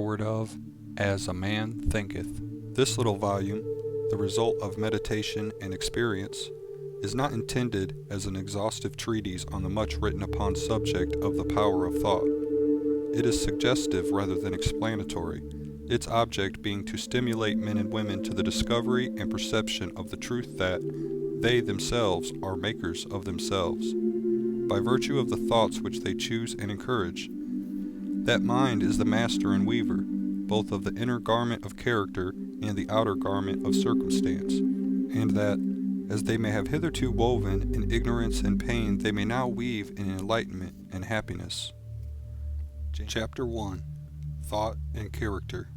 foreword of As a Man Thinketh. This little volume, the result of meditation and experience, is not intended as an exhaustive treatise on the much written upon subject of the power of thought. It is suggestive rather than explanatory, its object being to stimulate men and women to the discovery and perception of the truth that they themselves are makers of themselves, by virtue of the thoughts which they choose and encourage. That mind is the master and weaver, both of the inner garment of character and the outer garment of circumstance, and that, as they may have hitherto woven in ignorance and pain, they may now weave in enlightenment and happiness. Chapter 1. Thought and Character.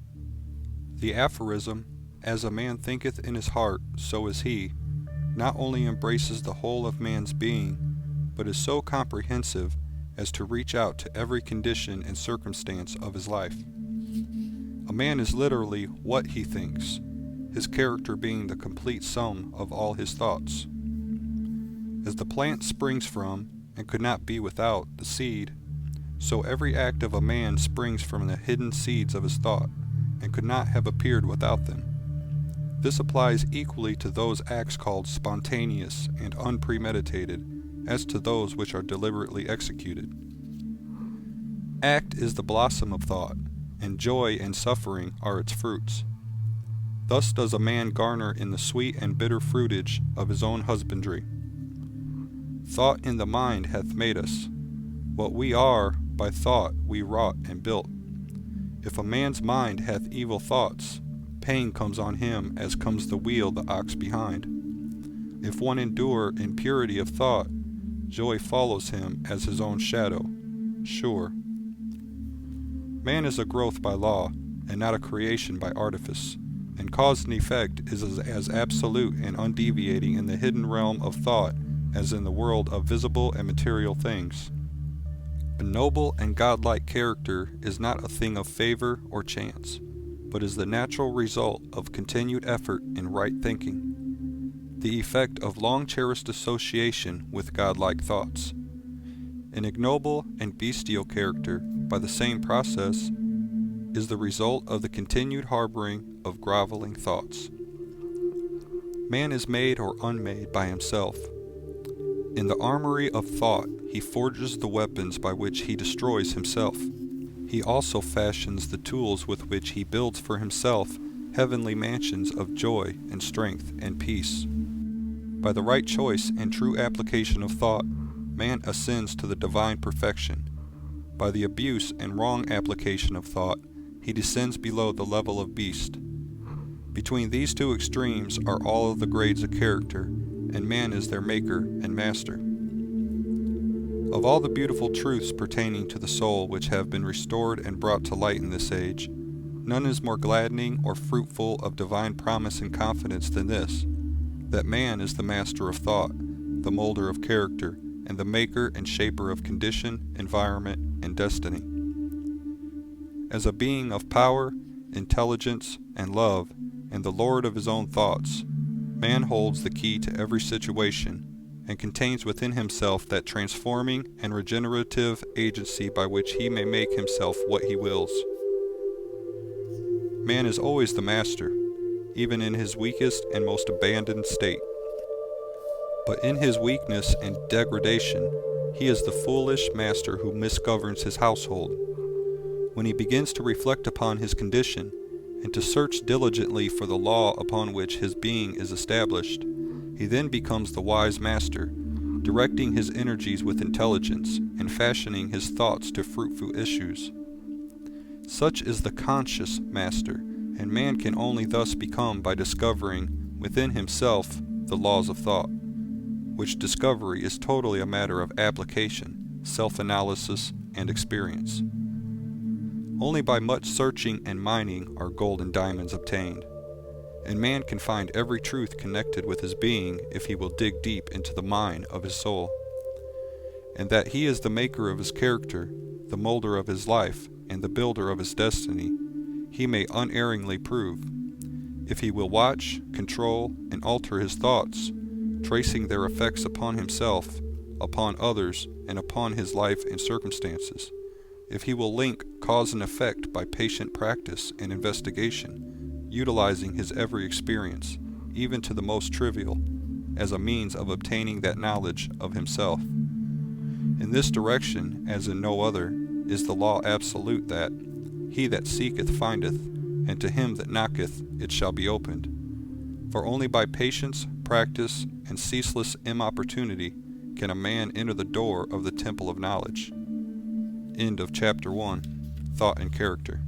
The aphorism, "As a man thinketh in his heart, so is he," not only embraces the whole of man's being, but is so comprehensive as to reach out to every condition and circumstance of his life. A man is literally what he thinks, his character being the complete sum of all his thoughts. As the plant springs from, and could not be without, the seed, so every act of a man springs from the hidden seeds of his thought, and could not have appeared without them. This applies equally to those acts called spontaneous and unpremeditated, as to those which are deliberately executed. Act is the blossom of thought, and joy and suffering are its fruits. Thus does a man garner in the sweet and bitter fruitage of his own husbandry. Thought in the mind hath made us. What we are, by thought we wrought and built. If a man's mind hath evil thoughts, pain comes on him as comes the wheel the ox behind. If one endure in purity of thought, joy follows him as his own shadow, sure. Man is a growth by law, and not a creation by artifice, and cause and effect is as absolute and undeviating in the hidden realm of thought as in the world of visible and material things. A noble and godlike character is not a thing of favor or chance, but is the natural result of continued effort in right thinking, the effect of long-cherished association with godlike thoughts. An ignoble and bestial character, by the same process, is the result of the continued harboring of groveling thoughts. Man is made or unmade by himself. In the armory of thought, he forges the weapons by which he destroys himself. He also fashions the tools with which he builds for himself heavenly mansions of joy and strength and peace. By the right choice and true application of thought, man ascends to the divine perfection. By the abuse and wrong application of thought, he descends below the level of beast. Between these two extremes are all of the grades of character, and man is their maker and master. Of all the beautiful truths pertaining to the soul which have been restored and brought to light in this age, none is more gladdening or fruitful of divine promise and confidence than this, that man is the master of thought, the molder of character, and the maker and shaper of condition, environment, and destiny. As a being of power, intelligence, and love, and the lord of his own thoughts, man holds the key to every situation, and contains within himself that transforming and regenerative agency by which he may make himself what he wills. Man is always the master, even in his weakest and most abandoned state. But in his weakness and degradation, he is the foolish master who misgoverns his household. When he begins to reflect upon his condition, and to search diligently for the law upon which his being is established, he then becomes the wise master, directing his energies with intelligence, and fashioning his thoughts to fruitful issues. Such is the conscious master, and man can only thus become by discovering within himself the laws of thought, which discovery is totally a matter of application, self-analysis, and experience. Only by much searching and mining are gold and diamonds obtained, and man can find every truth connected with his being if he will dig deep into the mine of his soul. And that he is the maker of his character, the molder of his life, and the builder of his destiny, he may unerringly prove, if he will watch, control, and alter his thoughts, tracing their effects upon himself, upon others, and upon his life and circumstances. If he will link cause and effect by patient practice and investigation, utilizing his every experience, even to the most trivial, as a means of obtaining that knowledge of himself. In this direction, as in no other, is the law absolute that he that seeketh findeth, and to him that knocketh it shall be opened. For only by patience, practice, and ceaseless importunity can a man enter the door of the temple of knowledge. End of chapter 1. Thought and Character.